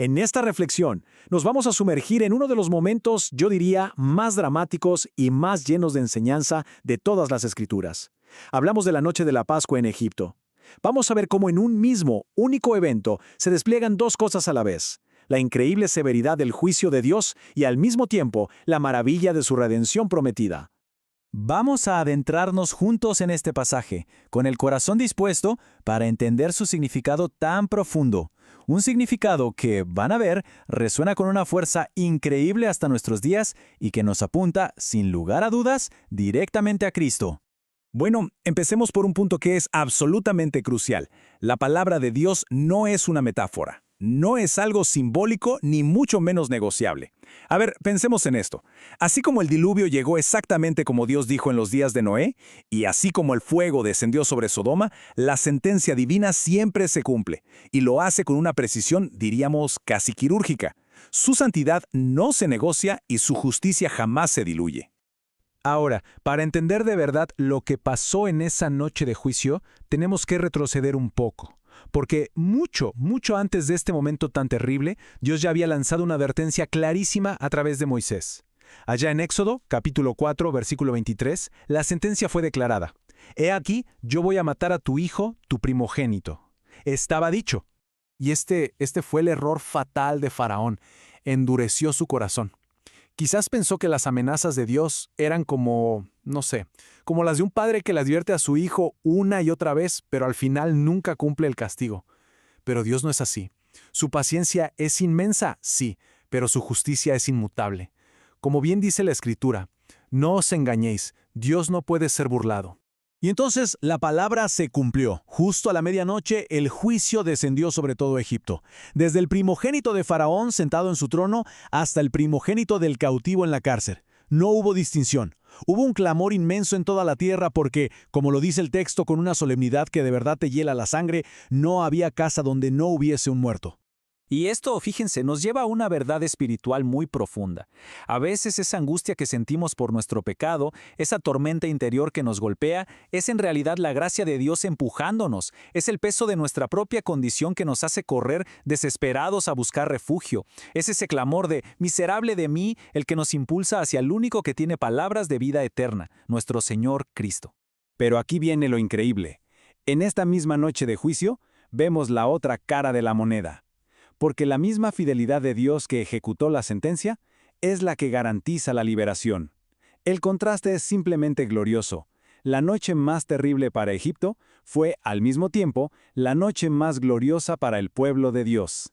En esta reflexión, nos vamos a sumergir en uno de los momentos, yo diría, más dramáticos y más llenos de enseñanza de todas las Escrituras. Hablamos de la noche de la Pascua en Egipto. Vamos a ver cómo en un mismo, único evento se despliegan dos cosas a la vez: la increíble severidad del juicio de Dios y al mismo tiempo la maravilla de su redención prometida. Vamos a adentrarnos juntos en este pasaje, con el corazón dispuesto para entender su significado tan profundo. Un significado que, van a ver, resuena con una fuerza increíble hasta nuestros días y que nos apunta, sin lugar a dudas, directamente a Cristo. Bueno, empecemos por un punto que es absolutamente crucial. La palabra de Dios no es una metáfora. No es algo simbólico ni mucho menos negociable. A ver, pensemos en esto. Así como el diluvio llegó exactamente como Dios dijo en los días de Noé, y así como el fuego descendió sobre Sodoma, la sentencia divina siempre se cumple, y lo hace con una precisión, diríamos, casi quirúrgica. Su santidad no se negocia y su justicia jamás se diluye. Ahora, para entender de verdad lo que pasó en esa noche de juicio, tenemos que retroceder un poco. Porque mucho antes de este momento tan terrible, Dios ya había lanzado una advertencia clarísima a través de Moisés. Allá en Éxodo, capítulo 4, versículo 23, la sentencia fue declarada: «He aquí, yo voy a matar a tu hijo, tu primogénito». Estaba dicho. Y este fue el error fatal de Faraón. Endureció su corazón. Quizás pensó que las amenazas de Dios eran como, no sé, como las de un padre que le advierte a su hijo una y otra vez, pero al final nunca cumple el castigo. Pero Dios no es así. Su paciencia es inmensa, sí, pero su justicia es inmutable. Como bien dice la Escritura, no os engañéis, Dios no puede ser burlado. Y entonces la palabra se cumplió. Justo a la medianoche el juicio descendió sobre todo Egipto. Desde el primogénito de Faraón sentado en su trono hasta el primogénito del cautivo en la cárcel. No hubo distinción. Hubo un clamor inmenso en toda la tierra porque, como lo dice el texto con una solemnidad que de verdad te hiela la sangre, no había casa donde no hubiese un muerto. Y esto, fíjense, nos lleva a una verdad espiritual muy profunda. A veces esa angustia que sentimos por nuestro pecado, esa tormenta interior que nos golpea, es en realidad la gracia de Dios empujándonos. Es el peso de nuestra propia condición que nos hace correr desesperados a buscar refugio. Es ese clamor de «miserable de mí» el que nos impulsa hacia el único que tiene palabras de vida eterna, nuestro Señor Cristo. Pero aquí viene lo increíble. En esta misma noche de juicio, vemos la otra cara de la moneda. Porque la misma fidelidad de Dios que ejecutó la sentencia es la que garantiza la liberación. El contraste es simplemente glorioso. La noche más terrible para Egipto fue, al mismo tiempo, la noche más gloriosa para el pueblo de Dios.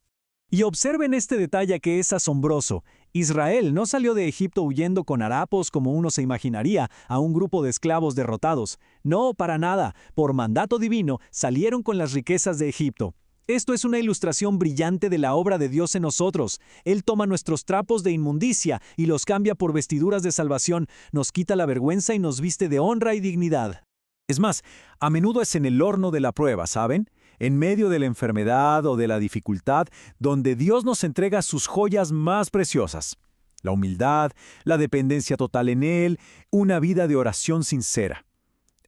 Y observen este detalle que es asombroso. Israel no salió de Egipto huyendo con harapos como uno se imaginaría a un grupo de esclavos derrotados. No, para nada. Por mandato divino salieron con las riquezas de Egipto. Esto es una ilustración brillante de la obra de Dios en nosotros. Él toma nuestros trapos de inmundicia y los cambia por vestiduras de salvación, nos quita la vergüenza y nos viste de honra y dignidad. Es más, a menudo es en el horno de la prueba, ¿saben? En medio de la enfermedad o de la dificultad, donde Dios nos entrega sus joyas más preciosas. La humildad, la dependencia total en Él, una vida de oración sincera.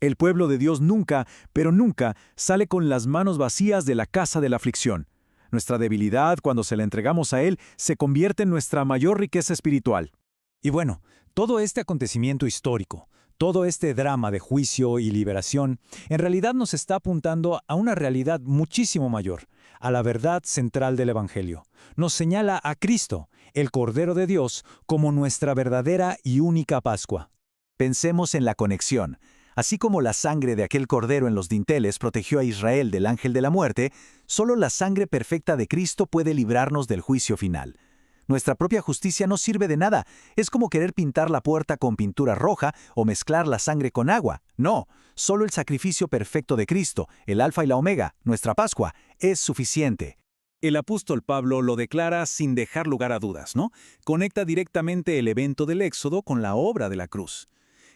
El pueblo de Dios nunca, pero nunca, sale con las manos vacías de la casa de la aflicción. Nuestra debilidad, cuando se la entregamos a Él, se convierte en nuestra mayor riqueza espiritual. Y bueno, todo este acontecimiento histórico, todo este drama de juicio y liberación, en realidad nos está apuntando a una realidad muchísimo mayor, a la verdad central del Evangelio. Nos señala a Cristo, el Cordero de Dios, como nuestra verdadera y única Pascua. Pensemos en la conexión. Así como la sangre de aquel cordero en los dinteles protegió a Israel del ángel de la muerte, solo la sangre perfecta de Cristo puede librarnos del juicio final. Nuestra propia justicia no sirve de nada. Es como querer pintar la puerta con pintura roja o mezclar la sangre con agua. No, solo el sacrificio perfecto de Cristo, el Alfa y la Omega, nuestra Pascua, es suficiente. El apóstol Pablo lo declara sin dejar lugar a dudas, ¿no? Conecta directamente el evento del Éxodo con la obra de la cruz.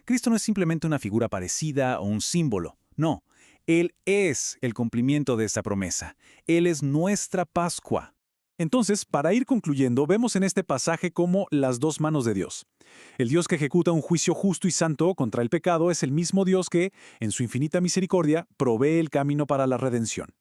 Cristo no es simplemente una figura parecida o un símbolo, no. Él es el cumplimiento de esa promesa. Él es nuestra Pascua. Entonces, para ir concluyendo, vemos en este pasaje como las dos manos de Dios. El Dios que ejecuta un juicio justo y santo contra el pecado es el mismo Dios que, en su infinita misericordia, provee el camino para la redención.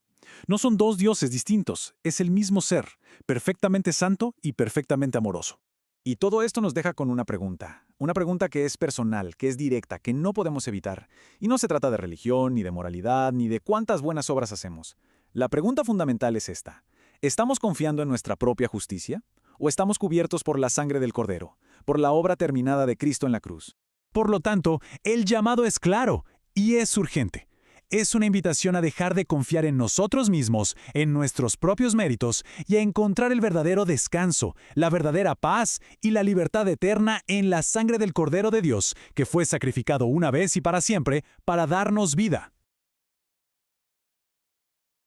No son dos dioses distintos, es el mismo ser, perfectamente santo y perfectamente amoroso. Y todo esto nos deja con una pregunta que es personal, que es directa, que no podemos evitar. Y no se trata de religión, ni de moralidad, ni de cuántas buenas obras hacemos. La pregunta fundamental es esta: ¿estamos confiando en nuestra propia justicia? ¿O estamos cubiertos por la sangre del Cordero, por la obra terminada de Cristo en la cruz? Por lo tanto, el llamado es claro y es urgente. Es una invitación a dejar de confiar en nosotros mismos, en nuestros propios méritos, y a encontrar el verdadero descanso, la verdadera paz y la libertad eterna en la sangre del Cordero de Dios, que fue sacrificado una vez y para siempre para darnos vida.